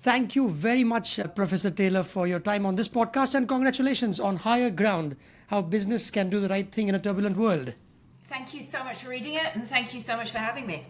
Thank you very much, Professor Taylor, for your time on this podcast, and congratulations on Higher Ground, how business can do the right thing in a turbulent world. Thank you so much for reading it, and thank you so much for having me.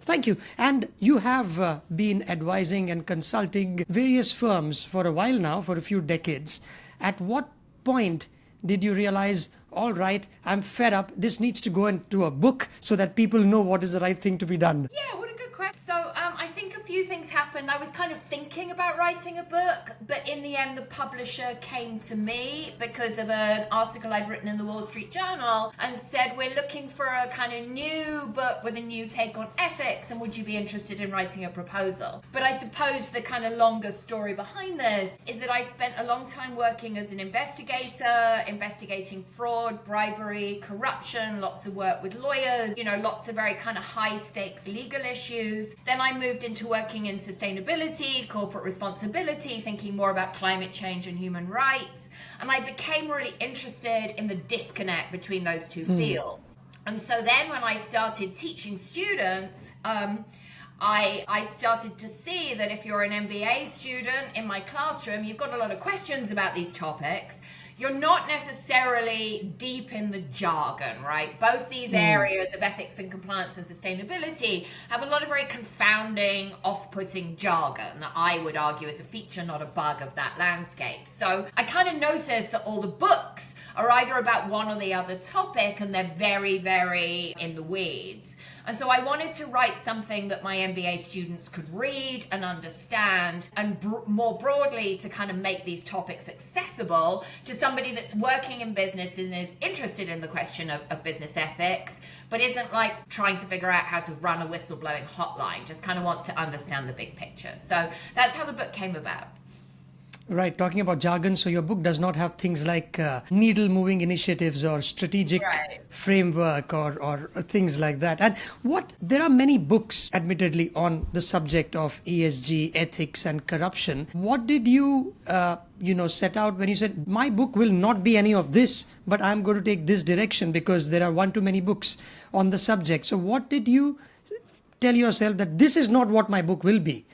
Thank you. And you have been advising and consulting various firms for a while now, for a few decades. At what point did you realize, all right, I'm fed up, this needs to go into a book so that people know what is the right thing to be done? Yeah, what a good question. So I think a few things happened. I was kind of thinking about writing a book, but in the end the publisher came to me because of an article I'd written in the Wall Street Journal and said, we're looking for a kind of new book with a new take on ethics, and would you be interested in writing a proposal? But I suppose the kind of longer story behind this is that I spent a long time working as an investigator, investigating fraud, bribery, corruption, lots of work with lawyers, lots of very kind of high stakes legal issues. Then I moved into working in sustainability, corporate responsibility, thinking more about climate change and human rights. And I became really interested in the disconnect between those two fields. And so then when I started teaching students, I started to see that if you're an MBA student in my classroom, you've got a lot of questions about these topics. You're not necessarily deep in the jargon, right? Both these areas of ethics and compliance and sustainability have a lot of very confounding, off-putting jargon that I would argue is a feature, not a bug of that landscape. So I kind of noticed that all the books are either about one or the other topic, and they're very, very in the weeds. And so I wanted to write something that my MBA students could read and understand, and more broadly to kind of make these topics accessible to somebody that's working in business and is interested in the question of business ethics, but isn't like trying to figure out how to run a whistleblowing hotline, just kind of wants to understand the big picture. So that's how the book came about. Right, talking about jargon, so your book does not have things like needle-moving initiatives or strategic framework or things like that. And there are many books, admittedly, on the subject of ESG, ethics and corruption. What did you, set out when you said, my book will not be any of this, but I'm going to take this direction because there are one too many books on the subject. So what did you tell yourself that this is not what my book will be?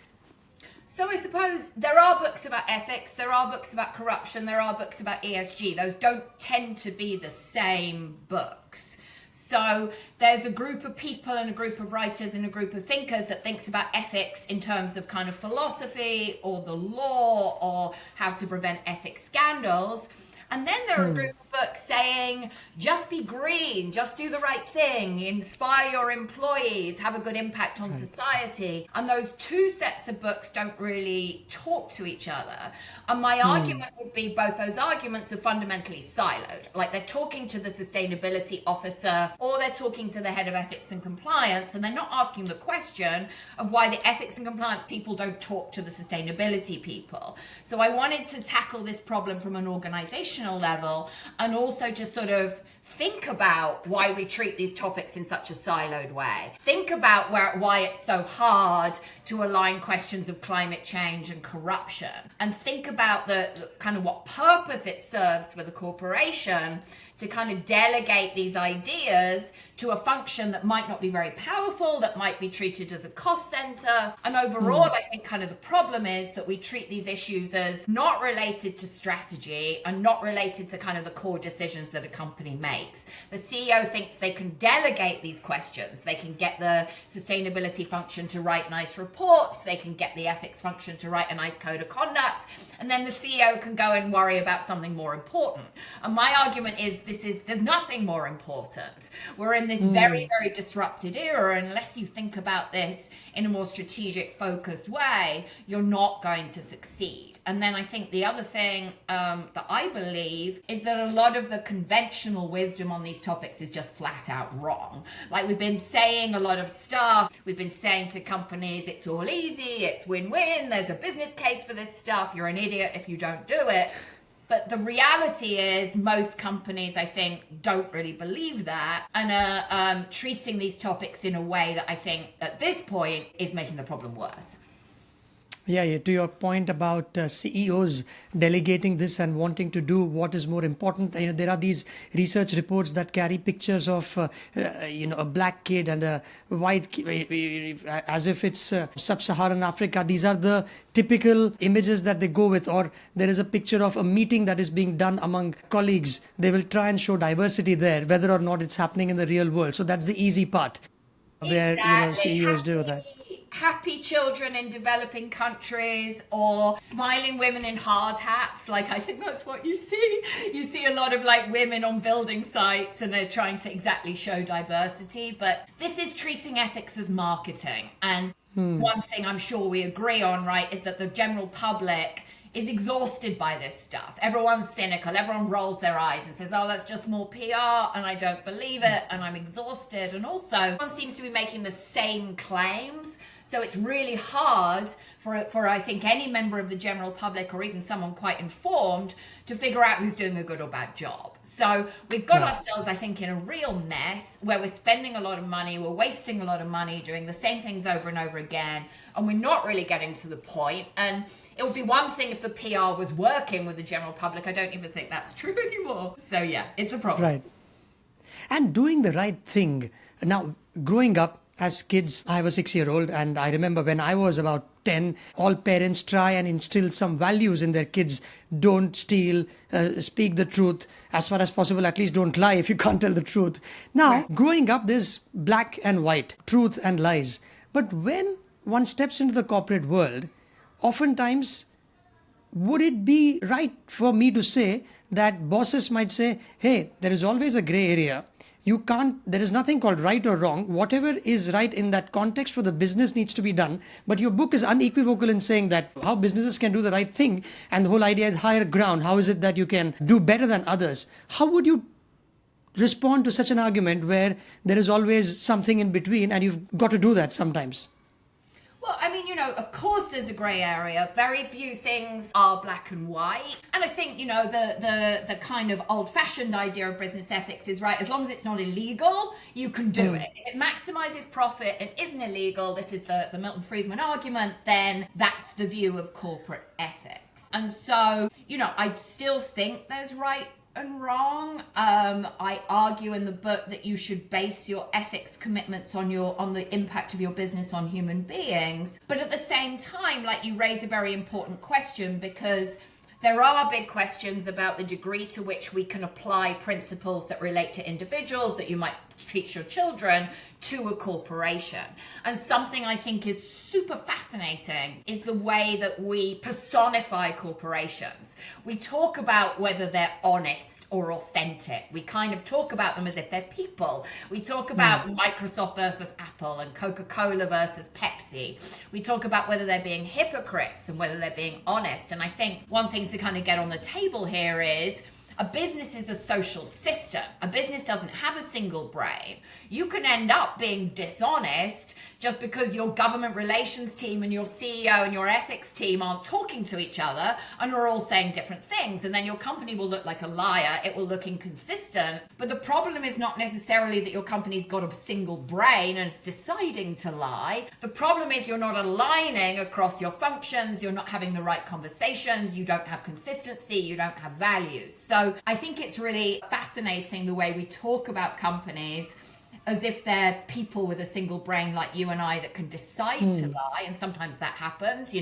So I suppose there are books about ethics, there are books about corruption, there are books about ESG. Those don't tend to be the same books. So there's a group of people and a group of writers and a group of thinkers that thinks about ethics in terms of kind of philosophy or the law or how to prevent ethics scandals. And then there are a group of books saying, just be green, just do the right thing, inspire your employees, have a good impact on society. And those two sets of books don't really talk to each other. And my argument would be both those arguments are fundamentally siloed. Like they're talking to the sustainability officer or they're talking to the head of ethics and compliance, and they're not asking the question of why the ethics and compliance people don't talk to the sustainability people. So I wanted to tackle this problem from an organizational level and also just sort of think about why we treat these topics in such a siloed way. Think about why it's so hard to align questions of climate change and corruption, and think about the kind of what purpose it serves for the corporation to kind of delegate these ideas to a function that might not be very powerful, that might be treated as a cost center. And overall, I think kind of the problem is that we treat these issues as not related to strategy and not related to kind of the core decisions that a company makes. The CEO thinks they can delegate these questions. They can get the sustainability function to write nice reports. They can get the ethics function to write a nice code of conduct. And then the CEO can go and worry about something more important. And my argument is there's nothing more important. We're in this very, very disrupted era. Unless you think about this in a more strategic, focused way, you're not going to succeed. And then I think the other thing that I believe is that a lot of the conventional wisdom on these topics is just flat out wrong. Like we've been saying a lot of stuff. We've been saying to companies, it's all easy, it's win-win, there's a business case for this stuff, you're an idiot if you don't do it. But the reality is most companies, I think, don't really believe that and are treating these topics in a way that I think at this point is making the problem worse. Yeah, to your point about CEOs delegating this and wanting to do what is more important, there are these research reports that carry pictures of, a black kid and a white kid, as if it's sub-Saharan Africa. These are the typical images that they go with. Or there is a picture of a meeting that is being done among colleagues. They will try and show diversity there, whether or not it's happening in the real world. So that's the easy part, where Exactly. CEOs do that. Happy children in developing countries, or smiling women in hard hats. Like, I think that's what you see. You see a lot of like women on building sites, and they're trying to exactly show diversity. But this is treating ethics as marketing. And one thing I'm sure we agree on, right, is that the general public is exhausted by this stuff. Everyone's cynical. Everyone rolls their eyes and says, oh, that's just more PR, and I don't believe it, and I'm exhausted. And also, everyone seems to be making the same claims. So it's really hard for I think any member of the general public, or even someone quite informed, to figure out who's doing a good or bad job. So we've got ourselves, I think, in a real mess where we're spending a lot of money, we're wasting a lot of money, doing the same things over and over again, and we're not really getting to the point. And it would be one thing if the PR was working with the general public. I don't even think that's true anymore. So yeah, it's a problem. Right. And doing the right thing. Now, growing up as kids, I was 6-year-old, and I remember when I was about 10, all parents try and instill some values in their kids. Don't steal, speak the truth as far as possible, at least don't lie if you can't tell the truth. Now, growing up, there's black and white, truth and lies. But when one steps into the corporate world, oftentimes, would it be right for me to say that bosses might say, hey, there is always a gray area. There is nothing called right or wrong. Whatever is right in that context for the business needs to be done. But your book is unequivocal in saying that how businesses can do the right thing. And the whole idea is higher ground. How is it that you can do better than others? How would you respond to such an argument where there is always something in between and you've got to do that sometimes? Well, I mean, of course there's a grey area. Very few things are black and white. And I think, the kind of old-fashioned idea of business ethics is, right, as long as it's not illegal, you can do it. If it maximizes profit and isn't illegal, this is the Milton Friedman argument, then that's the view of corporate ethics. And so, I still think there's right and wrong. I argue in the book that you should base your ethics commitments on the impact of your business on human beings. But at the same time, like, you raise a very important question, because there are big questions about the degree to which we can apply principles that relate to individuals that you might teach your children to a corporation. And something I think is super fascinating is the way that we personify corporations. We talk about whether they're honest or authentic. We kind of talk about them as if they're people. We talk about Microsoft versus Apple and Coca-Cola versus Pepsi. We talk about whether they're being hypocrites and whether they're being honest. And I think one thing to kind of get on the table here is, a business is a social system. A business doesn't have a single brain. You can end up being dishonest just because your government relations team and your CEO and your ethics team aren't talking to each other and are all saying different things. And then your company will look like a liar. It will look inconsistent. But the problem is not necessarily that your company's got a single brain and is deciding to lie. The problem is you're not aligning across your functions. You're not having the right conversations. You don't have consistency. You don't have values. So I think it's really fascinating the way we talk about companies as if they're people with a single brain like you and I that can decide to lie. And sometimes that happens,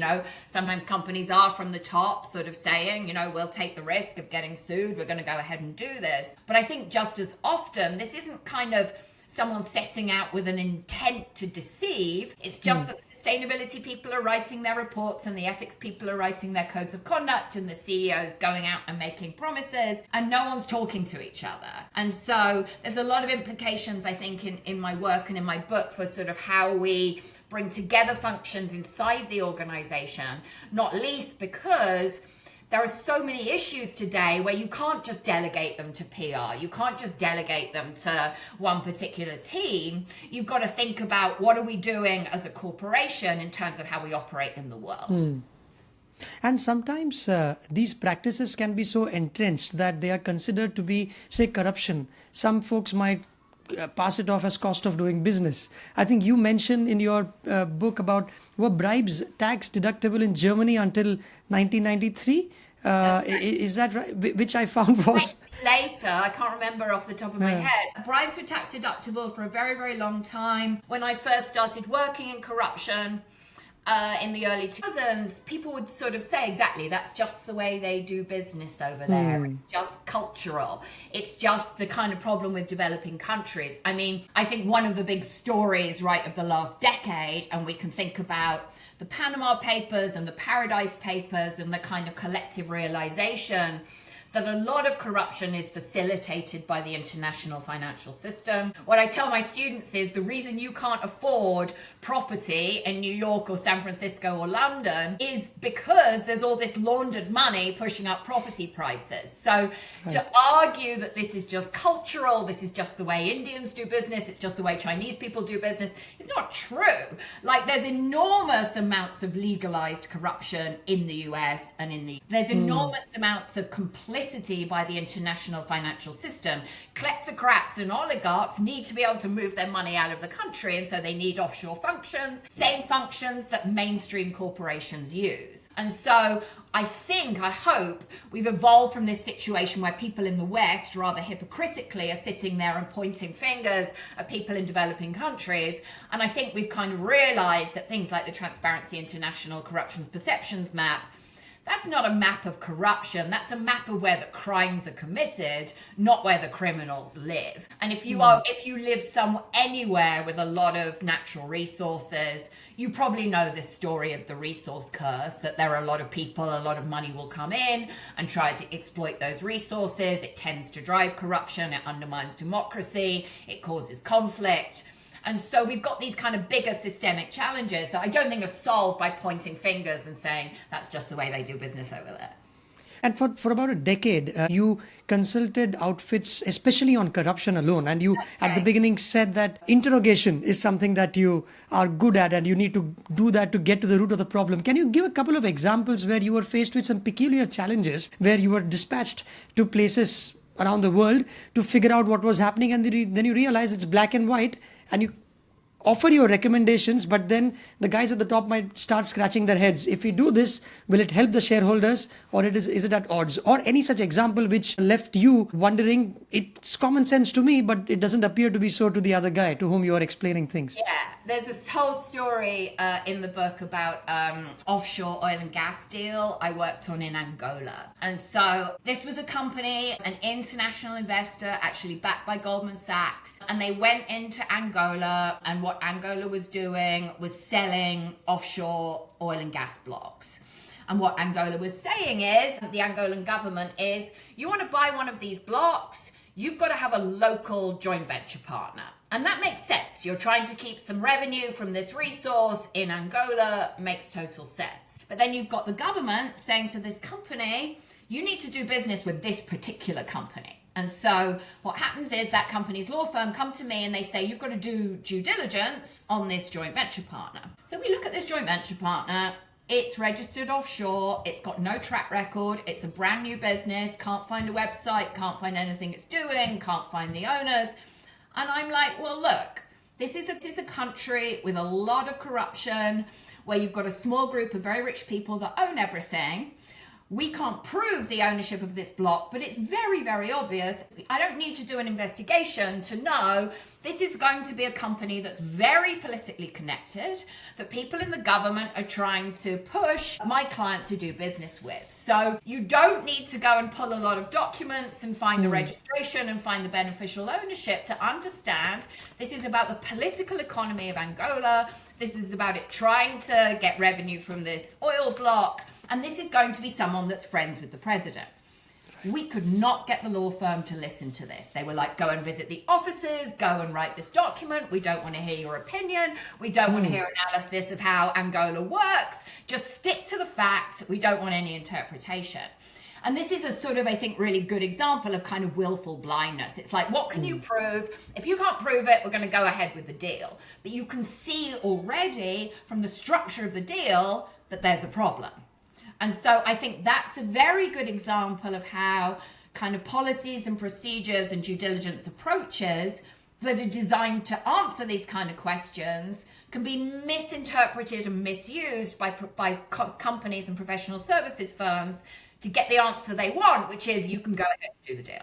sometimes companies are from the top sort of saying, we'll take the risk of getting sued. We're going to go ahead and do this. But I think just as often, this isn't kind of someone setting out with an intent to deceive. It's just that the sustainability people are writing their reports and the ethics people are writing their codes of conduct and the CEOs going out and making promises and no one's talking to each other. And so there's a lot of implications, I think, in my work and in my book for sort of how we bring together functions inside the organization, not least because there are so many issues today where you can't just delegate them to PR. You can't just delegate them to one particular team. You've got to think about what are we doing as a corporation in terms of how we operate in the world. And sometimes these practices can be so entrenched that they are considered to be, say, corruption. Some folks might pass it off as cost of doing business. I think you mentioned in your book about were bribes tax deductible in Germany until 1993. Is that right? Which I found was later. I can't remember off the top of my head. Bribes were tax deductible for a very, very long time. When I first started working in corruption, in the early 2000s, people would sort of say, exactly, that's just the way they do business over there. It's just cultural. It's just the kind of problem with developing countries. I mean, I think one of the big stories, right, of the last decade, and we can think about the Panama Papers and the Paradise Papers and the kind of collective realization that a lot of corruption is facilitated by the international financial system. What I tell my students is the reason you can't afford property in New York or San Francisco or London is because there's all this laundered money pushing up property prices. So to argue that this is just cultural, this is just the way Indians do business, it's just the way Chinese people do business, is not true. Like, there's enormous amounts of legalized corruption in the US and there's enormous amounts of complicity by the international financial system. Kleptocrats and oligarchs need to be able to move their money out of the country, and so they need offshore functions, same functions that mainstream corporations use. And so I hope we've evolved from this situation where people in the West rather hypocritically are sitting there and pointing fingers at people in developing countries. And I think we've kind of realized that things like the Transparency International Corruptions Perceptions Map, that's not a map of corruption. That's a map of where the crimes are committed, not where the criminals live. And if you live anywhere with a lot of natural resources, you probably know this story of the resource curse, that there are a lot of people, a lot of money will come in and try to exploit those resources. It tends to drive corruption. It undermines democracy. It causes conflict. And so we've got these kind of bigger systemic challenges that I don't think are solved by pointing fingers and saying that's just the way they do business over there. And for about a decade, you consulted outfits, especially on corruption alone. And you, at the beginning, said that interrogation is something that you are good at and you need to do that to get to the root of the problem. Can you give a couple of examples where you were faced with some peculiar challenges, where you were dispatched to places around the world to figure out what was happening, and then you realize it's black and white, and you offer your recommendations, but then the guys at the top might start scratching their heads. If we do this, will it help the shareholders, or is it at odds? Or any such example which left you wondering, it's common sense to me, but it doesn't appear to be so to the other guy to whom you are explaining things. Yeah, there's this whole story in the book about offshore oil and gas deal I worked on in Angola. And so this was a company, an international investor, actually backed by Goldman Sachs, and they went into Angola, and what Angola was doing was selling offshore oil and gas blocks. And what Angola was saying is, the Angolan government is, you want to buy one of these blocks, you've got to have a local joint venture partner. And that makes sense. You're trying to keep some revenue from this resource in Angola, makes total sense. But then you've got the government saying to this company, you need to do business with this particular company. And so what happens is that company's law firm come to me and they say, you've got to do due diligence on this joint venture partner. So we look at this joint venture partner. It's registered offshore. It's got no track record. It's a brand new business. Can't find a website. Can't find anything it's doing. Can't find the owners. And I'm like, well, look, this is a country with a lot of corruption, where you've got a small group of very rich people that own everything. We can't prove the ownership of this block, but it's very, very obvious. I don't need to do an investigation to know this is going to be a company that's very politically connected, that people in the government are trying to push my client to do business with. So you don't need to go and pull a lot of documents and find the registration and find the beneficial ownership to understand this is about the political economy of Angola. This is about it trying to get revenue from this oil block. And this is going to be someone that's friends with the president. We could not get the law firm to listen to this. They were like, go and visit the offices, go and write this document. We don't want to hear your opinion. We don't want to hear analysis of how Angola works. Just stick to the facts. We don't want any interpretation. And this is a sort of, I think, really good example of kind of willful blindness. It's like, what can you prove? If you can't prove it, we're going to go ahead with the deal. But you can see already from the structure of the deal that there's a problem. And so I think that's a very good example of how kind of policies and procedures and due diligence approaches that are designed to answer these kind of questions can be misinterpreted and misused by companies and professional services firms to get the answer they want, which is you can go ahead and do the deal.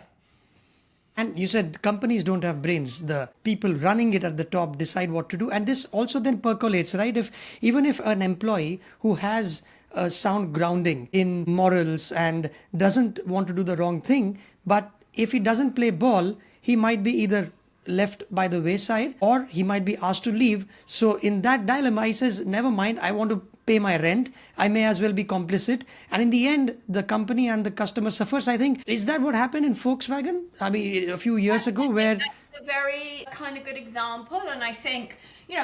And you said companies don't have brains. The people running it at the top decide what to do. And this also then percolates, right? Even if an employee who has a sound grounding in morals and doesn't want to do the wrong thing, but if he doesn't play ball, he might be either left by the wayside or he might be asked to leave. So in that dilemma, he says, never mind, I want to pay my rent. I may as well be complicit. And in the end, the company and the customer suffers. I think, is that what happened in Volkswagen? I mean, a few years ago where... That's a very kind of good example. And I think,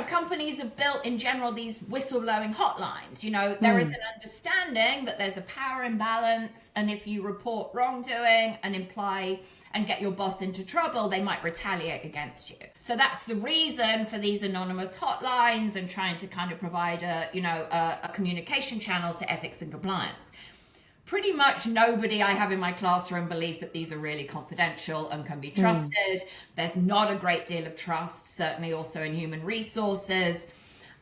companies have built in general these whistleblowing hotlines. There is an understanding that there's a power imbalance. And if you report wrongdoing and get your boss into trouble, they might retaliate against you. So that's the reason for these anonymous hotlines and trying to kind of provide a communication channel to ethics and compliance. Pretty much nobody I have in my classroom believes that these are really confidential and can be trusted. There's not a great deal of trust, certainly also in human resources.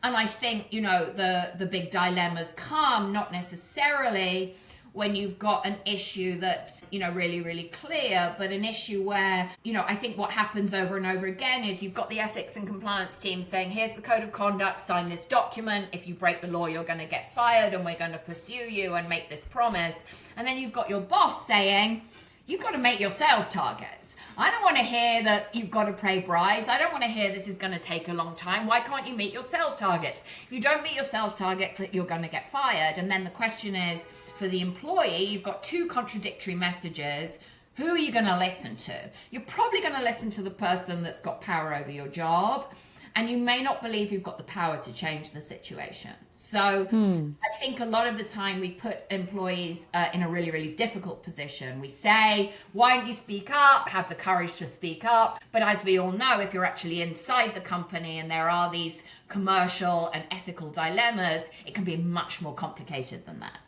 And I think, the big dilemmas come not necessarily when you've got an issue that's, really, really clear, but an issue where, I think what happens over and over again is you've got the ethics and compliance team saying, here's the code of conduct, sign this document. If you break the law, you're going to get fired and we're going to pursue you and make this promise. And then you've got your boss saying, you've got to make your sales targets. I don't want to hear that you've got to pay bribes. I don't want to hear this is going to take a long time. Why can't you meet your sales targets? If you don't meet your sales targets, you're going to get fired. And then the question is, for the employee, you've got two contradictory messages. Who are you going to listen to? You're probably going to listen to the person that's got power over your job, and you may not believe you've got the power to change the situation. So I think a lot of the time we put employees in a really, really difficult position. We say, why don't you speak up? Have the courage to speak up. But as we all know, if you're actually inside the company and there are these commercial and ethical dilemmas, it can be much more complicated than that.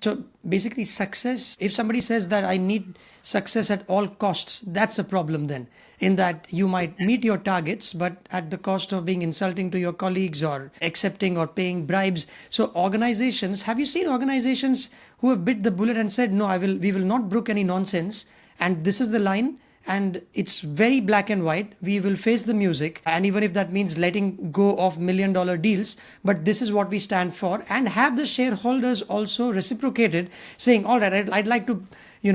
So basically success, if somebody says that I need success at all costs, that's a problem then, in that you might meet your targets, but at the cost of being insulting to your colleagues or accepting or paying bribes. So organizations, have you seen organizations who have bit the bullet and said, no, we will not brook any nonsense. And this is the line. And it's very black and white. We will face the music. And even if that means letting go of $1 million deals, but this is what we stand for, and have the shareholders also reciprocated saying, all right, I'd like to,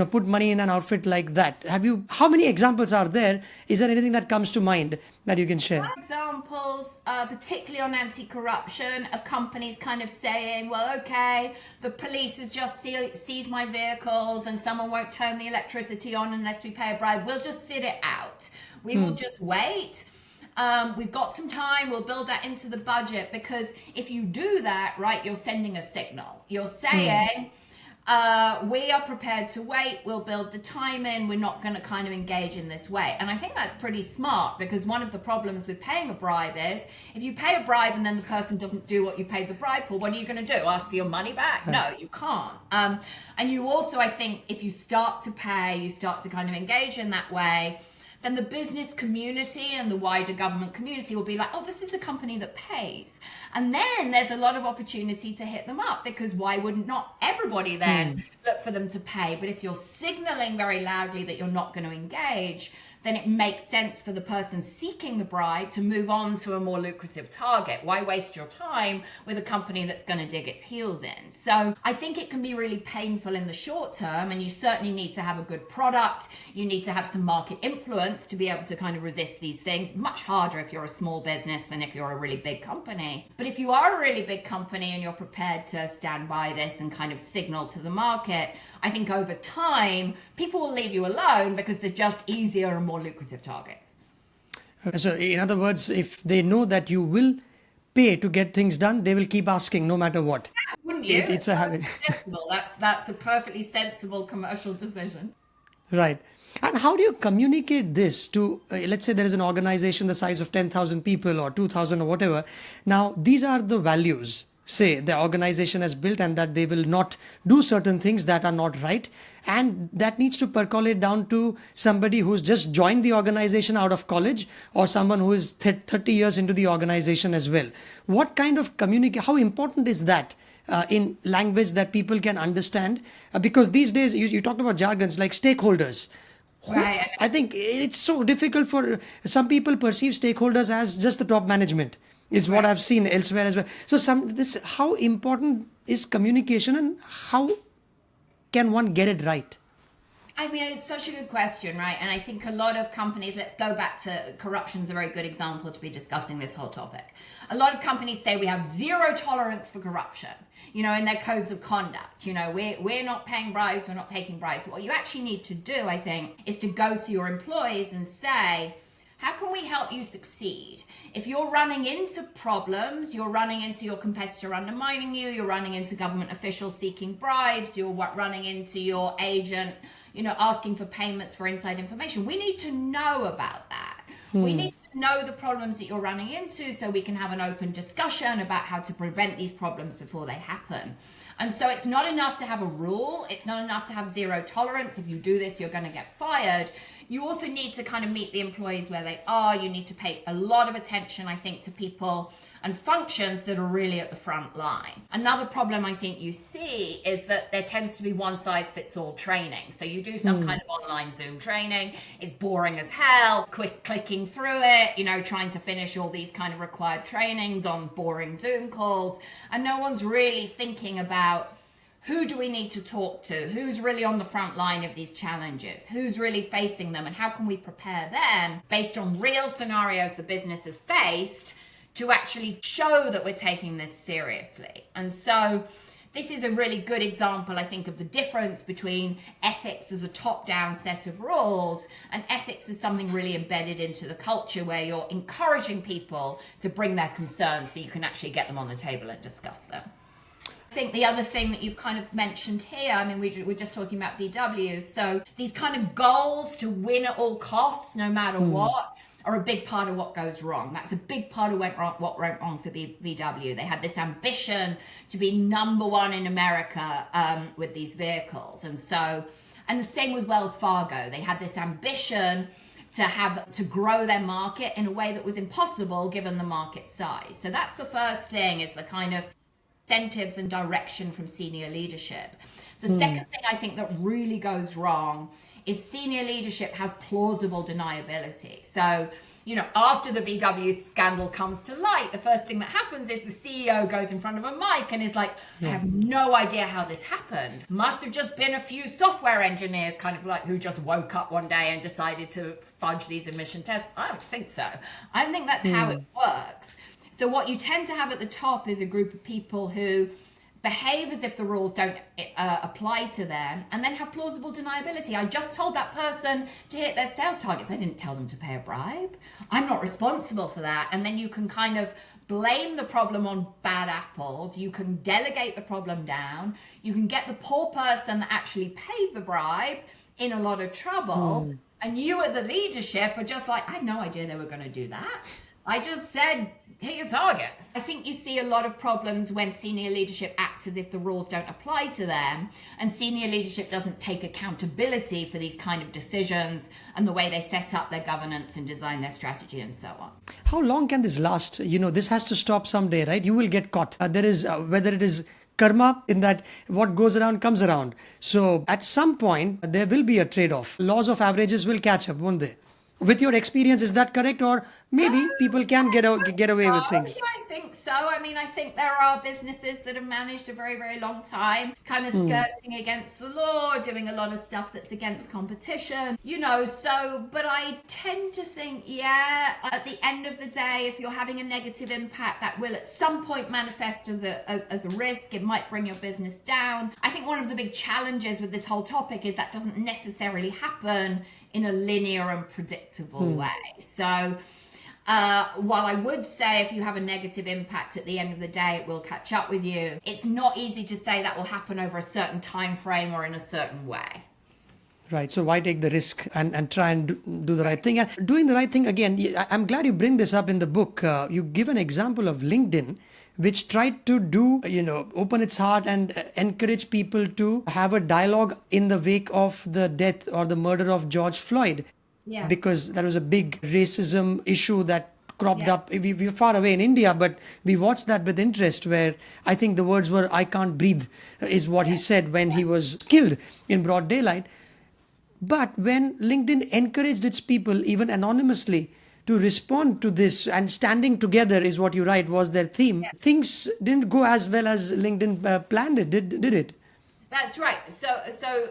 put money in an outfit like that. How many examples are there? Is there anything that comes to mind that you can share? Examples, particularly on anti-corruption, of companies kind of saying, well, okay, the police has just seized my vehicles and someone won't turn the electricity on unless we pay a bribe. We'll just sit it out. We will just wait. We've got some time. We'll build that into the budget, because if you do that, right, you're sending a signal. You're saying, we are prepared to wait. We'll build the time in. We're not going to kind of engage in this way. And I think that's pretty smart, because one of the problems with paying a bribe is if you pay a bribe and then the person doesn't do what you paid the bribe for, what are you going to do? Ask for your money back? No, you can't. And you also, I think, if you start to pay, you start to kind of engage in that way, then the business community and the wider government community will be like, oh, this is a company that pays. And then there's a lot of opportunity to hit them up, because why wouldn't not everybody then look for them to pay? But if you're signaling very loudly that you're not going to engage, then it makes sense for the person seeking the bribe to move on to a more lucrative target. Why waste your time with a company that's going to dig its heels in? So I think it can be really painful in the short term, and you certainly need to have a good product. You need to have some market influence to be able to kind of resist these things. Much harder if you're a small business than if you're a really big company. But if you are a really big company and you're prepared to stand by this and kind of signal to the market, I think over time, people will leave you alone because they're just easier and more lucrative targets. So in other words, if they know that you will pay to get things done, they will keep asking no matter what. Yeah, wouldn't you? It's a habit. That's a perfectly sensible commercial decision. Right. And how do you communicate this to, let's say there is an organization the size of 10,000 people or 2,000 or whatever. Now, these are the values say the organization has built, and that they will not do certain things that are not right, and that needs to percolate down to somebody who's just joined the organization out of college, or someone who is 30 years into the organization as well. What kind of how important is that in language that people can understand? Because these days you talked about jargons like stakeholders. Right. I think it's so difficult for some people perceive stakeholders as just the top management, is what I've seen elsewhere as well. So how important is communication, and how can one get it right? I mean, it's such a good question, right? And I think a lot of companies, let's go back to corruption is a very good example to be discussing this whole topic. A lot of companies say we have zero tolerance for corruption, in their codes of conduct. We're not paying bribes, we're not taking bribes. What you actually need to do, I think, is to go to your employees and say, how can we help you succeed? If you're running into problems, you're running into your competitor undermining you, you're running into government officials seeking bribes, you're running into your agent, asking for payments for inside information. We need to know about that. We need to know the problems that you're running into so we can have an open discussion about how to prevent these problems before they happen. And so it's not enough to have a rule. It's not enough to have zero tolerance. If you do this, you're going to get fired. You also need to kind of meet the employees where they are. You need to pay a lot of attention, I think, to people and functions that are really at the front line. Another problem I think you see is that there tends to be one size fits all training. So you do some kind of online Zoom training, it's boring as hell, clicking through it, trying to finish all these kind of required trainings on boring Zoom calls, and no one's really thinking about who do we need to talk to? Who's really on the front line of these challenges? Who's really facing them? And how can we prepare them based on real scenarios the business has faced to actually show that we're taking this seriously? And so this is a really good example, I think, of the difference between ethics as a top-down set of rules and ethics as something really embedded into the culture where you're encouraging people to bring their concerns so you can actually get them on the table and discuss them. I think the other thing that you've kind of mentioned here, I mean, we're just talking about VW. So these kind of goals to win at all costs, no matter what, are a big part of what goes wrong. That's a big part of what went wrong for VW. They had this ambition to be number one in America with these vehicles. And the same with Wells Fargo. They had this ambition to grow their market in a way that was impossible given the market size. So that's the first thing, is the kind of incentives and direction from senior leadership. The second thing I think that really goes wrong is senior leadership has plausible deniability. So, after the VW scandal comes to light, the first thing that happens is the CEO goes in front of a mic and is like, I have no idea how this happened. Must have just been a few software engineers kind of like who just woke up one day and decided to fudge these emission tests. I don't think so. I don't think that's how it works. So what you tend to have at the top is a group of people who behave as if the rules don't apply to them, and then have plausible deniability. I just told that person to hit their sales targets. I didn't tell them to pay a bribe. I'm not responsible for that. And then you can kind of blame the problem on bad apples. You can delegate the problem down. You can get the poor person that actually paid the bribe in a lot of trouble. And you at the leadership are just like, I had no idea they were going to do that. I just said, hit your targets. I think you see a lot of problems when senior leadership acts as if the rules don't apply to them, and senior leadership doesn't take accountability for these kind of decisions and the way they set up their governance and design their strategy and so on. How long can this last? This has to stop someday, right? You will get caught. There is, whether it is karma, in that what goes around comes around. So at some point, there will be a trade-off. Laws of averages will catch up, won't they? With your experience, is that correct? Or maybe people can get away with things? I think so. I mean, I think there are businesses that have managed a very, very long time, kind of skirting against the law, doing a lot of stuff that's against competition, but I tend to think, at the end of the day, if you're having a negative impact, that will at some point manifest as a risk. It might bring your business down. I think one of the big challenges with this whole topic is that doesn't necessarily happen in a linear and predictable way. So while I would say if you have a negative impact at the end of the day, it will catch up with you, it's not easy to say that will happen over a certain time frame or in a certain way. Right. So why take the risk and try and do the right thing? And doing the right thing, again, I'm glad you bring this up in the book. You give an example of LinkedIn, which tried to do, open its heart and encourage people to have a dialogue in the wake of the death or the murder of George Floyd. Yeah. Because there was a big racism issue that cropped Yeah. up. We're far away in India, but we watched that with interest, where I think the words were, "I can't breathe," is what he said when he was killed in broad daylight. But when LinkedIn encouraged its people, even anonymously, to respond to this, and standing together is what you write was their theme, things didn't go as well as LinkedIn planned it, did it? That's right. So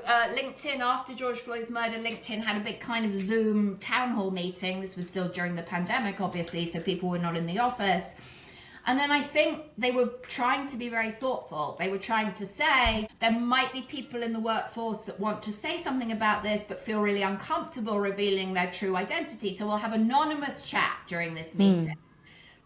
LinkedIn, after George Floyd's murder, LinkedIn had a big kind of Zoom town hall meeting. This was still during the pandemic, obviously, so people were not in the office. And then I think they were trying to be very thoughtful. They were trying to say there might be people in the workforce that want to say something about this but feel really uncomfortable revealing their true identity. So we'll have anonymous chat during this meeting.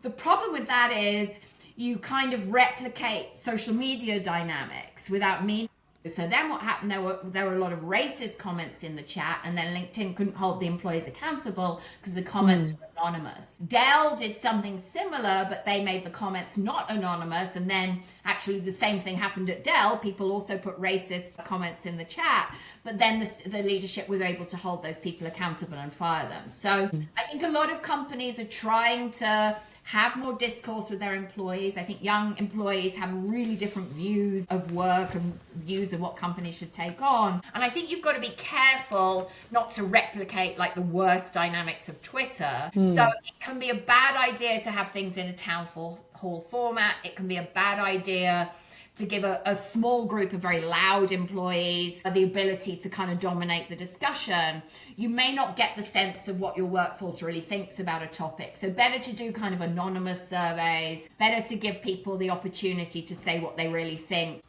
The problem with that is you kind of replicate social media dynamics without meaning. So then what happened, there were a lot of racist comments in the chat, and then LinkedIn couldn't hold the employees accountable because the comments were anonymous. Dell did something similar, but they made the comments not anonymous, and then actually the same thing happened at Dell. People also put racist comments in the chat, but then the leadership was able to hold those people accountable and fire them. So I think a lot of companies are trying to have more discourse with their employees. I think young employees have really different views of work and views of what companies should take on. And I think you've got to be careful not to replicate like the worst dynamics of Twitter. So it can be a bad idea to have things in a town hall format. It can be a bad idea to give a small group of very loud employees the ability to kind of dominate the discussion. You may not get the sense of what your workforce really thinks about a topic. So better to do kind of anonymous surveys, better to give people the opportunity to say what they really think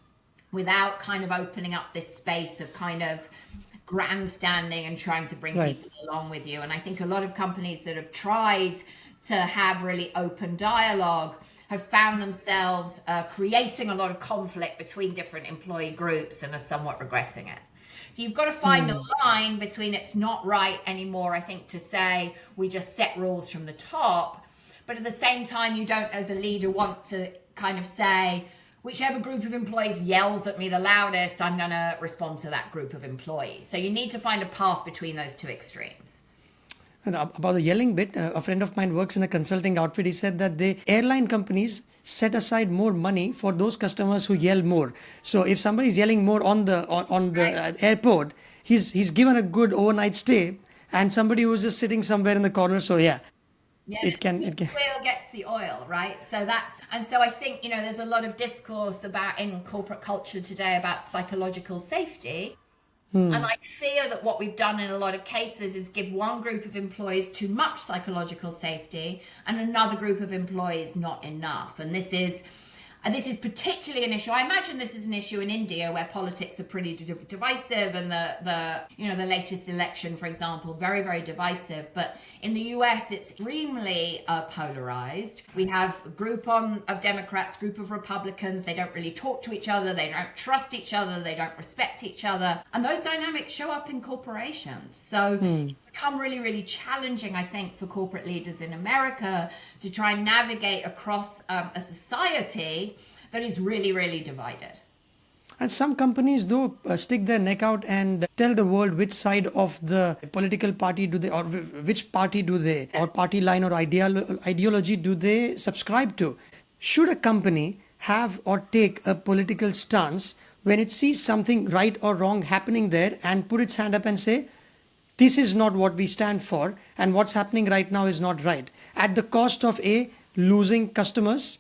without kind of opening up this space of kind of grandstanding and trying to bring people along with you. And I think a lot of companies that have tried to have really open dialogue have found themselves creating a lot of conflict between different employee groups and are somewhat regretting it. So you've got to find a line between it's not right anymore, I think, to say we just set rules from the top, but at the same time, you don't, as a leader, want to kind of say, whichever group of employees yells at me the loudest, I'm going to respond to that group of employees. So you need to find a path between those two extremes. And about the yelling bit, a friend of mine works in a consulting outfit. He said that the airline companies set aside more money for those customers who yell more. So if somebody's yelling more on the airport, he's given a good overnight stay, and somebody who's just sitting somewhere in the corner. So it can. Oil gets the oil, right? So I think, there's a lot of discourse about in corporate culture today about psychological safety. And I fear that what we've done in a lot of cases is give one group of employees too much psychological safety and another group of employees not enough. And this is particularly an issue. I imagine this is an issue in India where politics are pretty divisive, and the latest election, for example, very, very divisive. But in the US, it's extremely polarized. We have a group of Democrats, group of Republicans. They don't really talk to each other. They don't trust each other. They don't respect each other. And those dynamics show up in corporations. So it's become really, really challenging, I think, for corporate leaders in America to try and navigate across a society that is really, really divided. And some companies, though, stick their neck out and tell the world which side of the political party do they, or which party do they, or party line or ideology do they subscribe to. Should a company have or take a political stance when it sees something right or wrong happening there and put its hand up and say, this is not what we stand for, and what's happening right now is not right, at the cost of losing customers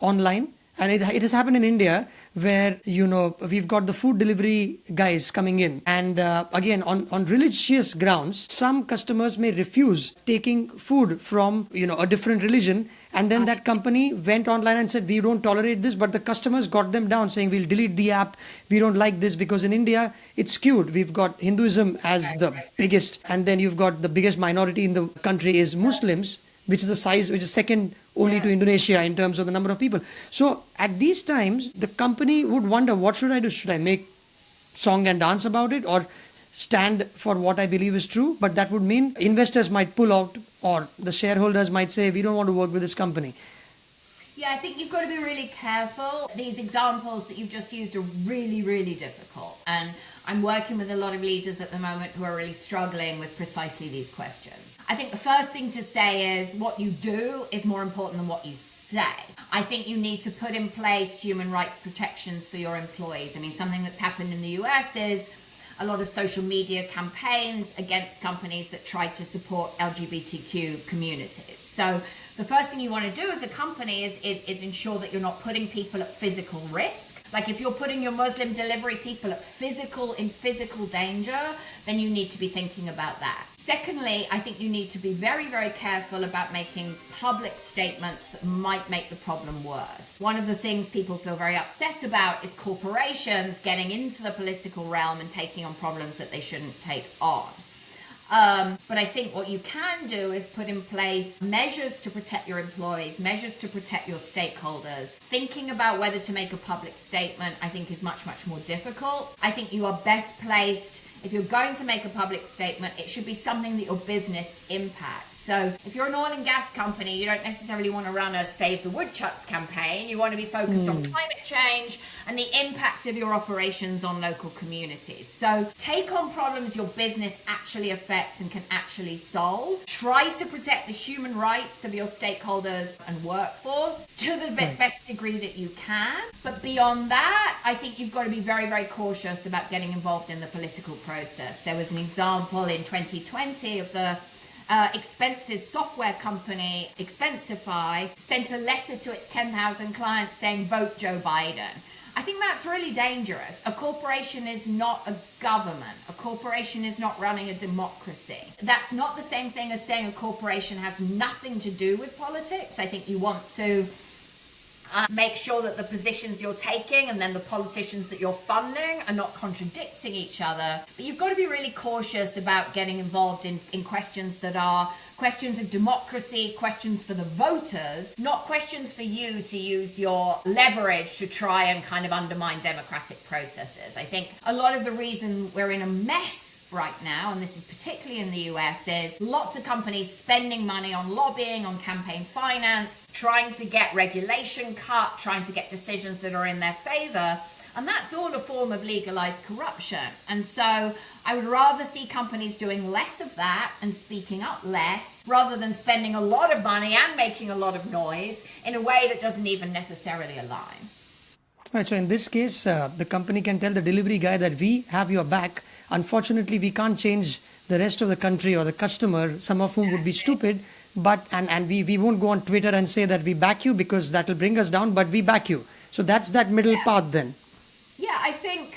online? And it has happened in India where, we've got the food delivery guys coming in. And again, on religious grounds, some customers may refuse taking food from, a different religion. And then that company went online and said, we don't tolerate this. But the customers got them down saying, we'll delete the app. We don't like this, because in India, it's skewed. We've got Hinduism as the biggest. And then you've got the biggest minority in the country is Muslims, which is second only to Indonesia in terms of the number of people. So at these times, the company would wonder, what should I do? Should I make song and dance about it, or stand for what I believe is true? But that would mean investors might pull out, or the shareholders might say, we don't want to work with this company. Yeah, I think you've got to be really careful. These examples that you've just used are really, really difficult. And I'm working with a lot of leaders at the moment who are really struggling with precisely these questions. I think the first thing to say is what you do is more important than what you say. I think you need to put in place human rights protections for your employees. I mean, something that's happened in the US is a lot of social media campaigns against companies that try to support LGBTQ communities. So the first thing you want to do as a company is ensure that you're not putting people at physical risk. Like if you're putting your Muslim delivery people at physical danger, then you need to be thinking about that. Secondly, I think you need to be very, very careful about making public statements that might make the problem worse. One of the things people feel very upset about is corporations getting into the political realm and taking on problems that they shouldn't take on. But I think what you can do is put in place measures to protect your employees, measures to protect your stakeholders. Thinking about whether to make a public statement, I think, is much, much more difficult. I think you are best placed, if you're going to make a public statement, it should be something that your business impacts. So if you're an oil and gas company, you don't necessarily want to run a Save the Woodchucks campaign. You want to be focused on climate change and the impact of your operations on local communities. So take on problems your business actually affects and can actually solve. Try to protect the human rights of your stakeholders and workforce to the best degree that you can. But beyond that, I think you've got to be very, very cautious about getting involved in the political process. There was an example in 2020 of the expenses software company Expensify sent a letter to its 10,000 clients saying vote Joe Biden. I think that's really dangerous. A corporation is not a government. A corporation is not running a democracy. That's not the same thing as saying a corporation has nothing to do with politics. I think you want to make sure that the positions you're taking and then the politicians that you're funding are not contradicting each other. But you've got to be really cautious about getting involved in questions that are questions of democracy, questions for the voters, not questions for you to use your leverage to try and kind of undermine democratic processes. I think a lot of the reason we're in a mess right now, and this is particularly in the US, is lots of companies spending money on lobbying, on campaign finance, trying to get regulation cut, trying to get decisions that are in their favor. And that's all a form of legalized corruption. And so I would rather see companies doing less of that and speaking up less, rather than spending a lot of money and making a lot of noise in a way that doesn't even necessarily align. Right, so in this case, the company can tell the delivery guy that we have your back. Unfortunately, we can't change the rest of the country or the customer, some of whom would be stupid, but and we won't go on Twitter and say that we back you because that will bring us down, but we back you. So that's that middle path then. Yeah, I think,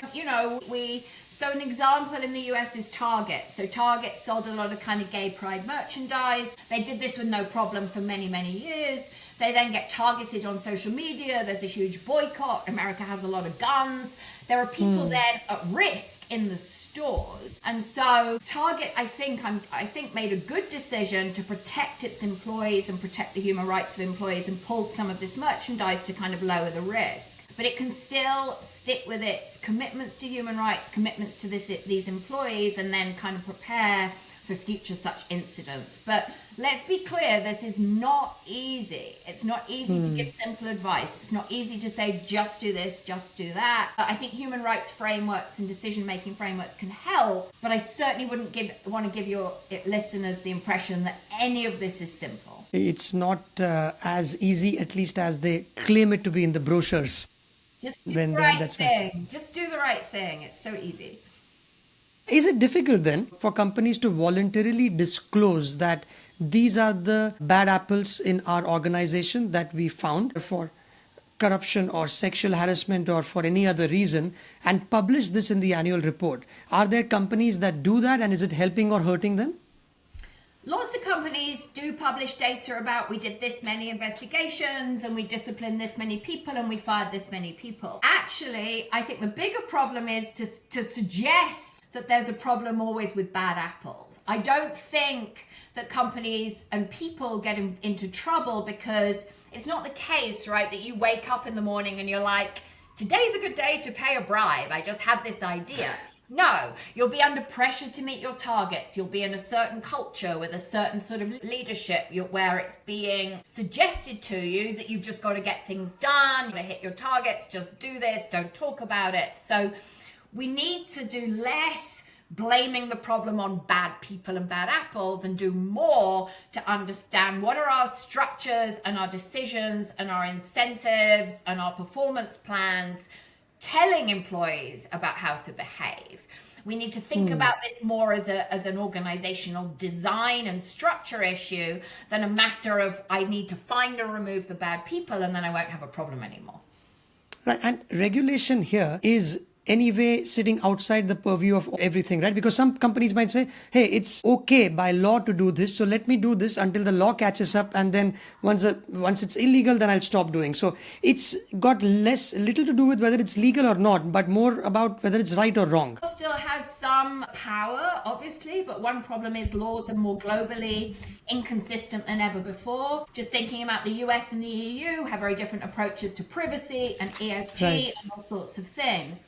so an example in the US is Target. So Target sold a lot of kind of gay pride merchandise. They did this with no problem for many, many years. They then get targeted on social media. There's a huge boycott. America has a lot of guns. There are people then at risk in the stores. And so Target, I think made a good decision to protect its employees and protect the human rights of employees and pulled some of this merchandise to kind of lower the risk. But it can still stick with its commitments to human rights, commitments to these employees, and then kind of prepare for future such incidents. But let's be clear, this is not easy. It's not easy to give simple advice. It's not easy to say, just do this, just do that. I think human rights frameworks and decision-making frameworks can help, but I certainly wouldn't want to give your listeners the impression that any of this is simple. It's not as easy, at least as they claim it to be in the brochures. Just do the right thing. Just do the right thing. It's so easy. Is it difficult then for companies to voluntarily disclose that these are the bad apples in our organization that we found for corruption or sexual harassment or for any other reason, and publish this in the annual report? Are there companies that do that, and is it helping or hurting them? Lots of companies do publish data about we did this many investigations and we disciplined this many people and we fired this many people. Actually, I think the bigger problem is to suggest that there's a problem always with bad apples. I don't think that companies and people get into trouble because it's not the case, right, that you wake up in the morning and you're like, today's a good day to pay a bribe. I just had this idea. No, you'll be under pressure to meet your targets. You'll be in a certain culture with a certain sort of leadership where it's being suggested to you that you've just got to get things done, you've got to hit your targets, just do this, don't talk about it. So we need to do less blaming the problem on bad people and bad apples and do more to understand what are our structures and our decisions and our incentives and our performance plans telling employees about how to behave. We need to think about this more as an organizational design and structure issue than a matter of I need to find and remove the bad people and then I won't have a problem anymore. Right, and regulation here is anyway sitting outside the purview of everything, right? Because some companies might say, hey, it's okay by law to do this, so let me do this until the law catches up, and then once it's illegal, then I'll stop doing. So it's got little to do with whether it's legal or not, but more about whether it's right or wrong. Still has some power, obviously, but one problem is laws are more globally inconsistent than ever before. Just thinking about the US and the EU have very different approaches to privacy and ESG Right. and all sorts of things.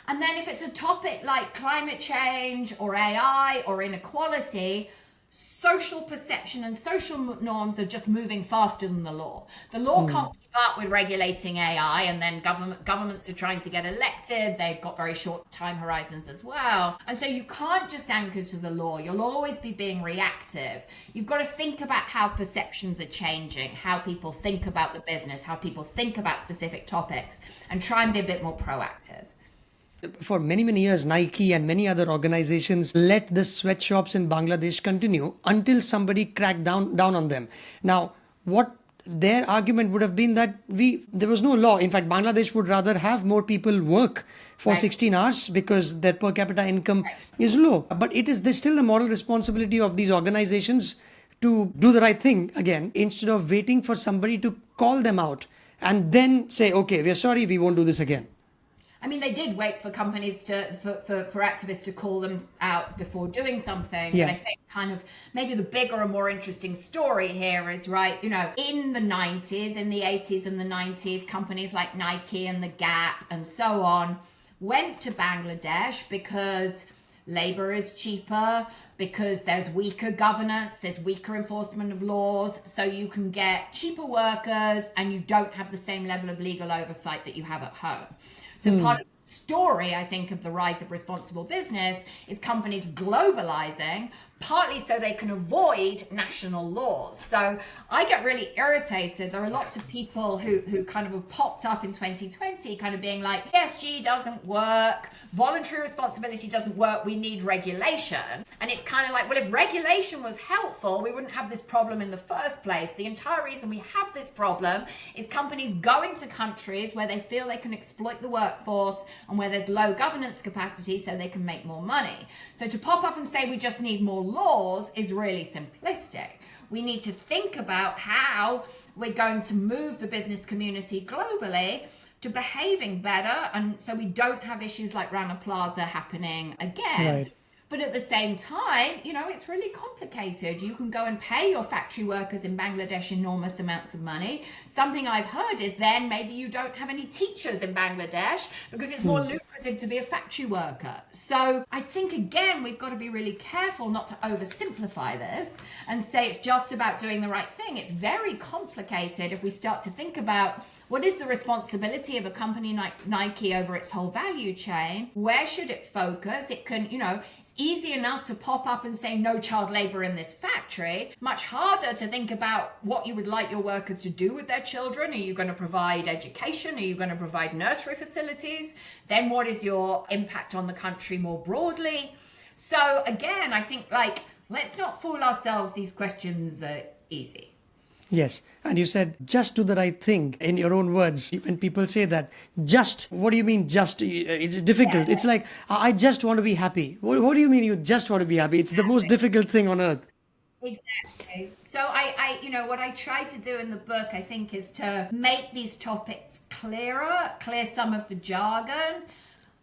And then if it's a topic like climate change or AI or inequality, social perception and social norms are just moving faster than the law. The law can't keep up with regulating AI, and then governments are trying to get elected. They've got very short time horizons as well. And so you can't just anchor to the law. You'll always be being reactive. You've got to think about how perceptions are changing, how people think about the business, how people think about specific topics, and try and be a bit more proactive. For many, many years, Nike and many other organizations let the sweatshops in Bangladesh continue until somebody cracked down on them. Now, what their argument would have been that there was no law. In fact, Bangladesh would rather have more people work for 16 hours because their per capita income is low. But there's still the moral responsibility of these organizations to do the right thing again, instead of waiting for somebody to call them out and then say, okay, we're sorry, we won't do this again. I mean, they did wait for companies for activists to call them out before doing something. Yeah. But I think kind of maybe the bigger and more interesting story here is, right, in the 90s, in the 80s and the 90s, companies like Nike and the Gap and so on went to Bangladesh because labor is cheaper, because there's weaker governance, there's weaker enforcement of laws, so you can get cheaper workers and you don't have the same level of legal oversight that you have at home. So part of the story, I think, of the rise of responsible business is companies globalizing, partly so they can avoid national laws. So I get really irritated. There are lots of people who kind of have popped up in 2020 kind of being like, ESG doesn't work, voluntary responsibility doesn't work, we need regulation. And it's kind of like, well, if regulation was helpful, we wouldn't have this problem in the first place. The entire reason we have this problem is companies going to countries where they feel they can exploit the workforce and where there's low governance capacity so they can make more money. So to pop up and say we just need more laws is really simplistic. We need to think about how we're going to move the business community globally to behaving better, and so we don't have issues like Rana Plaza happening again. Right. But at the same time, it's really complicated. You can go and pay your factory workers in Bangladesh enormous amounts of money. Something I've heard is then maybe you don't have any teachers in Bangladesh because it's more lucrative to be a factory worker. So I think, again, we've got to be really careful not to oversimplify this and say it's just about doing the right thing. It's very complicated if we start to think about what is the responsibility of a company like Nike over its whole value chain? Where should it focus? It can, it's easy enough to pop up and say no child labor in this factory. Much harder to think about what you would like your workers to do with their children. Are you going to provide education? Are you going to provide nursery facilities? Then what is your impact on the country more broadly? So again, I think let's not fool ourselves. These questions are easy. Yes. And you said, just do the right thing, in your own words. When people say that, just, what do you mean just? It's difficult. Yeah. It's like, I just want to be happy. What do you mean you just want to be happy? It's the most difficult thing on earth. Exactly. So I what I try to do in the book, I think, is to make these topics clear some of the jargon.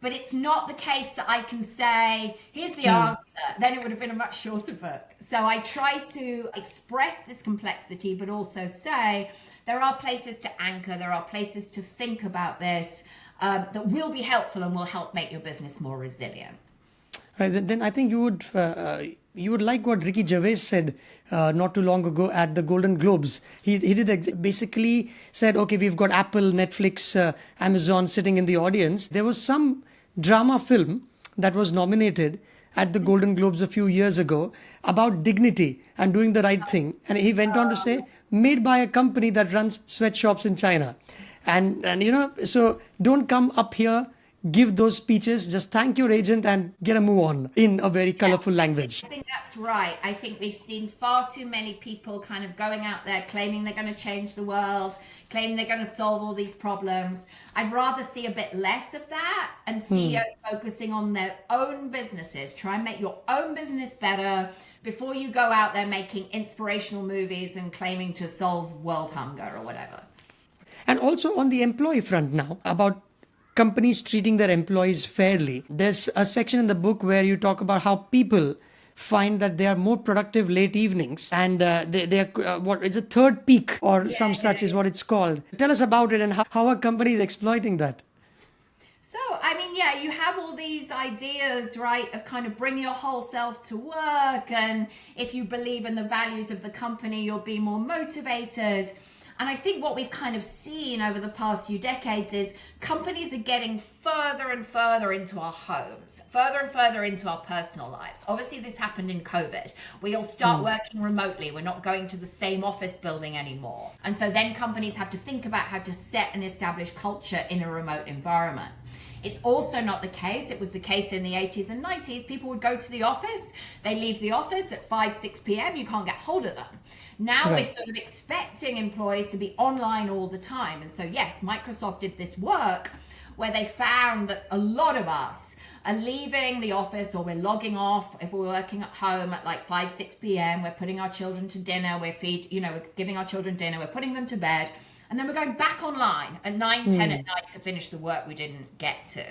But it's not the case that I can say, here's the answer. Then it would have been a much shorter book. So I try to express this complexity, but also say there are places to anchor, there are places to think about this that will be helpful and will help make your business more resilient. Right, then I think you would like what Ricky Gervais said not too long ago at the Golden Globes. He did basically said, okay, we've got Apple, Netflix, Amazon sitting in the audience. There was some drama film that was nominated at the Golden Globes a few years ago about dignity and doing the right thing. And he went on to say, made by a company that runs sweatshops in China. And so don't come up here, give those speeches, just thank your agent and get a move on in a very colorful language. I think that's right. I think we've seen far too many people kind of going out there claiming they're going to change the world, claiming they're going to solve all these problems. I'd rather see a bit less of that and CEOs focusing on their own businesses. Try and make your own business better before you go out there making inspirational movies and claiming to solve world hunger or whatever. And also on the employee front now, about companies treating their employees fairly. There's a section in the book where you talk about how people find that they are more productive late evenings, and they're what is a third peak or some such is what it's called. Tell us about it and how are companies exploiting that? So, I mean, yeah, you have all these ideas, right, of kind of bring your whole self to work, and if you believe in the values of the company, you'll be more motivated. And I think what we've kind of seen over the past few decades is companies are getting further and further into our homes, further and further into our personal lives. Obviously, this happened in COVID. We all start working remotely. We're not going to the same office building anymore. And so then companies have to think about how to set and establish culture in a remote environment. It's also not the case. It was the case in the 80s and 90s. People would go to the office. They leave the office at 5, 6 p.m. You can't get hold of them. Now we're sort of expecting employees to be online all the time. And so, yes, Microsoft did this work where they found that a lot of us are leaving the office, or we're logging off if we're working at home at like 5, 6 p.m. We're putting our children to dinner. We're giving our children dinner. We're putting them to bed. And then we're going back online at 9, 10 at night to finish the work we didn't get to.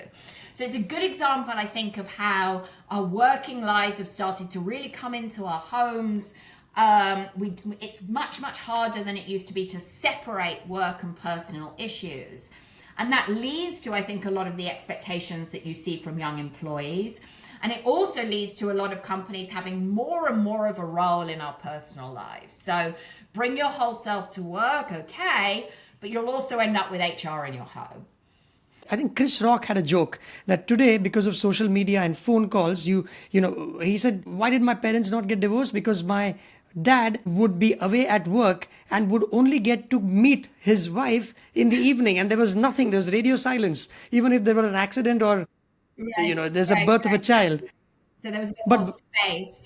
So it's a good example, I think, of how our working lives have started to really come into our homes. It's much, much harder than it used to be to separate work and personal issues. And that leads to, I think, a lot of the expectations that you see from young employees. And it also leads to a lot of companies having more and more of a role in our personal lives. So bring your whole self to work, okay, but you'll also end up with HR in your home. I think Chris Rock had a joke that today, because of social media and phone calls, he said, why did my parents not get divorced? Because my dad would be away at work and would only get to meet his wife in the evening. And there was nothing, there was radio silence, even if there were an accident or, there's a birth of a child. So there was a bit more space.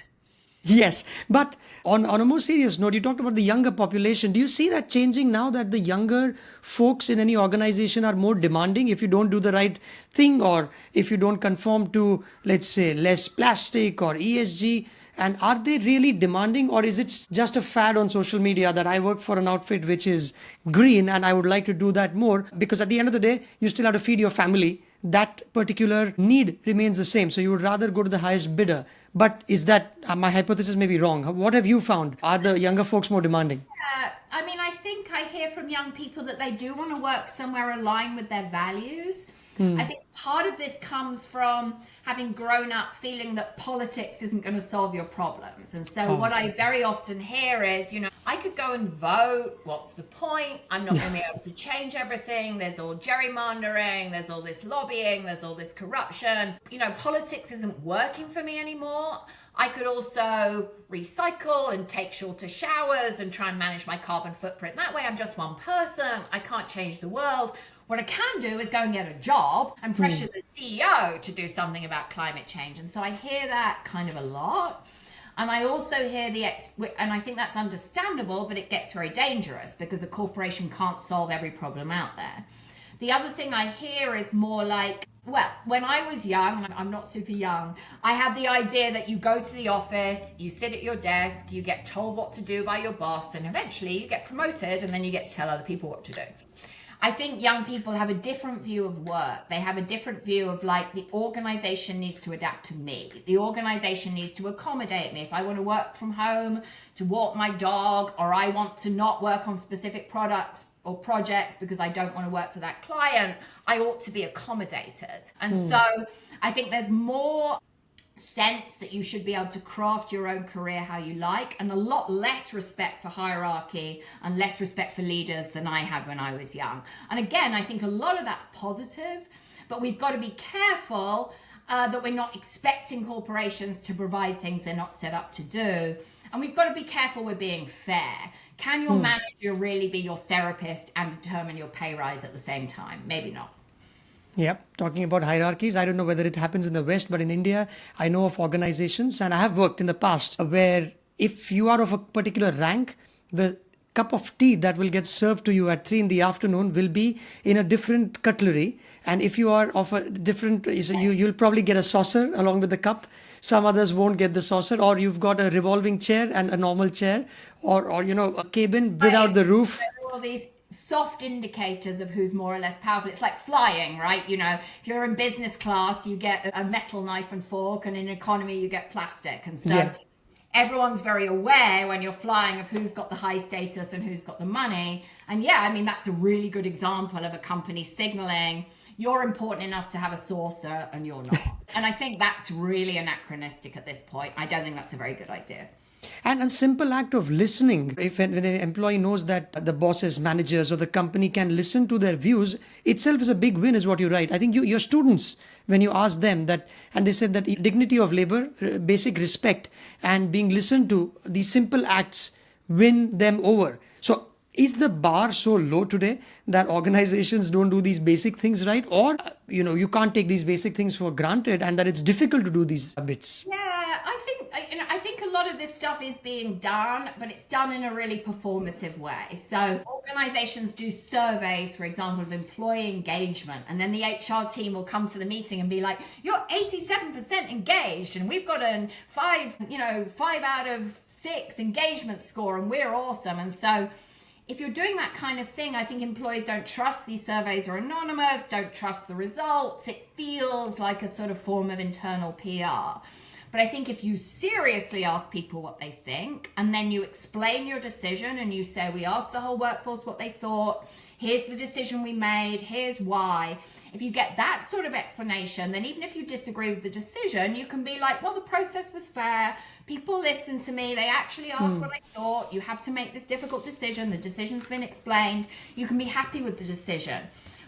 Yes, but on a more serious note, you talked about the younger population. Do you see that changing now that the younger folks in any organization are more demanding if you don't do the right thing, or if you don't conform to, let's say, less plastic or ESG? And are they really demanding, or is it just a fad on social media that I work for an outfit which is green and I would like to do that more? Because at the end of the day, you still have to feed your family. That particular need remains the same. So you would rather go to the highest bidder. But is that, my hypothesis may be wrong. What have you found? Are the younger folks more demanding? I mean, I think I hear from young people that they do want to work somewhere aligned with their values. I think part of this comes from having grown up feeling that politics isn't going to solve your problems. And so what I very often hear is, I could go and vote. What's the point? I'm not going to be able to change everything. There's all gerrymandering. There's all this lobbying. There's all this corruption. Politics isn't working for me anymore. I could also recycle and take shorter showers and try and manage my carbon footprint. That way I'm just one person. I can't change the world. What I can do is go and get a job and pressure the CEO to do something about climate change. And so I hear that kind of a lot. And I also hear and I think that's understandable, but it gets very dangerous because a corporation can't solve every problem out there. The other thing I hear is more like, well, when I was young, and I'm not super young, I had the idea that you go to the office, you sit at your desk, you get told what to do by your boss, and eventually you get promoted, and then you get to tell other people what to do. I think young people have a different view of work. They have a different view of the organization needs to adapt to me. The organization needs to accommodate me. If I want to work from home to walk my dog, or I want to not work on specific products or projects because I don't want to work for that client, I ought to be accommodated. And so I think there's more sense that you should be able to craft your own career how you like, and a lot less respect for hierarchy and less respect for leaders than I had when I was young. And again, I think a lot of that's positive, but we've got to be careful that we're not expecting corporations to provide things they're not set up to do. And we've got to be careful we're being fair. Can your manager really be your therapist and determine your pay rise at the same time? Maybe not. Yep. Talking about hierarchies, I don't know whether it happens in the West, but in India, I know of organizations, and I have worked in the past, where if you are of a particular rank, the cup of tea that will get served to you at 3 p.m. will be in a different cutlery. And if you are of a different, you'll probably get a saucer along with the cup. Some others won't get the saucer, or you've got a revolving chair and a normal chair, or a cabin without the roof. All these soft indicators of who's more or less powerful. It's like flying, right? If you're in business class, you get a metal knife and fork, and in economy, you get plastic. And so everyone's very aware when you're flying of who's got the high status and who's got the money. And that's a really good example of a company signaling you're important enough to have a saucer and you're not. And I think that's really anachronistic at this point. I don't think that's a very good idea. And a simple act of listening, if when the employee knows that the bosses, managers, or the company can listen to their views, itself is a big win, is what you write. I think your students, when you ask them that, and they said that dignity of labor, basic respect, and being listened to, these simple acts win them over. So is the bar so low today that organizations don't do these basic things right? Or, you can't take these basic things for granted, and that it's difficult to do these bits? Yeah, I think a lot of this stuff is being done, but it's done in a really performative way. So organizations do surveys, for example, of employee engagement, and then the HR team will come to the meeting and be like, you're 87% engaged, and we've got a 5 out of 6 engagement score, and we're awesome. And so if you're doing that kind of thing, I think employees don't trust these surveys are anonymous, don't trust the results. It feels like a sort of form of internal PR. But I think if you seriously ask people what they think, and then you explain your decision and you say, we asked the whole workforce what they thought, here's the decision we made, here's why. If you get that sort of explanation, then even if you disagree with the decision, you can be like, well, the process was fair. People listened to me. They actually asked what I thought. You have to make this difficult decision. The decision's been explained. You can be happy with the decision.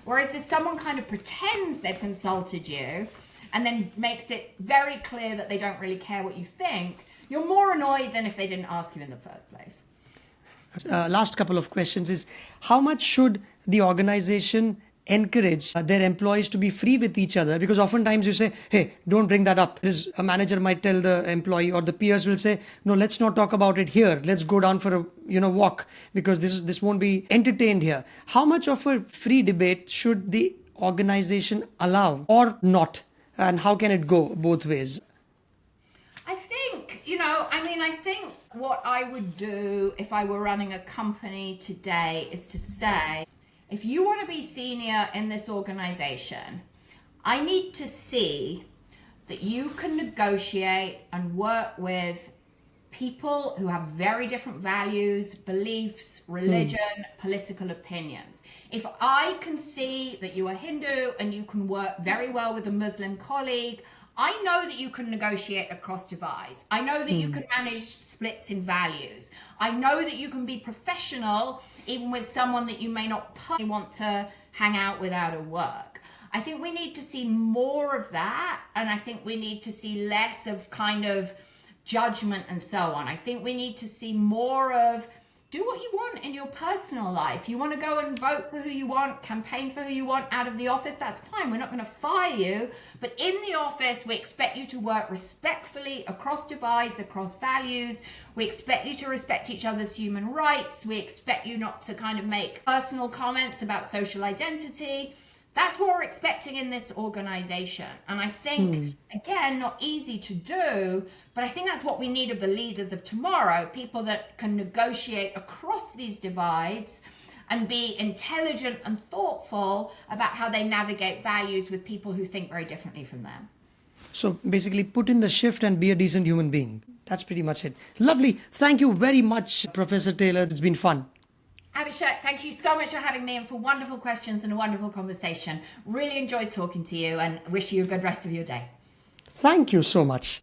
Whereas if someone kind of pretends they've consulted you and then makes it very clear that they don't really care what you think, you're more annoyed than if they didn't ask you in the first place. Last couple of questions is, how much should the organization encourage their employees to be free with each other? Because oftentimes you say, hey, don't bring that up. A manager might tell the employee, or the peers will say, no, let's not talk about it here. Let's go down for a walk, because this won't be entertained here. How much of a free debate should the organization allow or not? And how can it go both ways? I think what I would do if I were running a company today is to say, if you want to be senior in this organization, I need to see that you can negotiate and work with people who have very different values, beliefs, religion, political opinions. If I can see that you are Hindu and you can work very well with a Muslim colleague, I know that you can negotiate across divides. I know that you can manage splits in values. I know that you can be professional even with someone that you may not want to hang out with out of work. I think we need to see more of that, and I think we need to see less of kind of judgment and so on. I think we need to see more of do what you want in your personal life. You want to go and vote for who you want, campaign for who you want out of the office, that's fine. We're not going to fire you. But in the office, we expect you to work respectfully across divides, across values. We expect you to respect each other's human rights. We expect you not to kind of make personal comments about social identity. That's what we're expecting in this organization. And I think, again, not easy to do, but I think that's what we need of the leaders of tomorrow, people that can negotiate across these divides and be intelligent and thoughtful about how they navigate values with people who think very differently from them. So basically put in the shift and be a decent human being. That's pretty much it. Lovely. Thank you very much, Professor Taylor. It's been fun. Abhishek, thank you so much for having me and for wonderful questions and a wonderful conversation. Really enjoyed talking to you and wish you a good rest of your day. Thank you so much.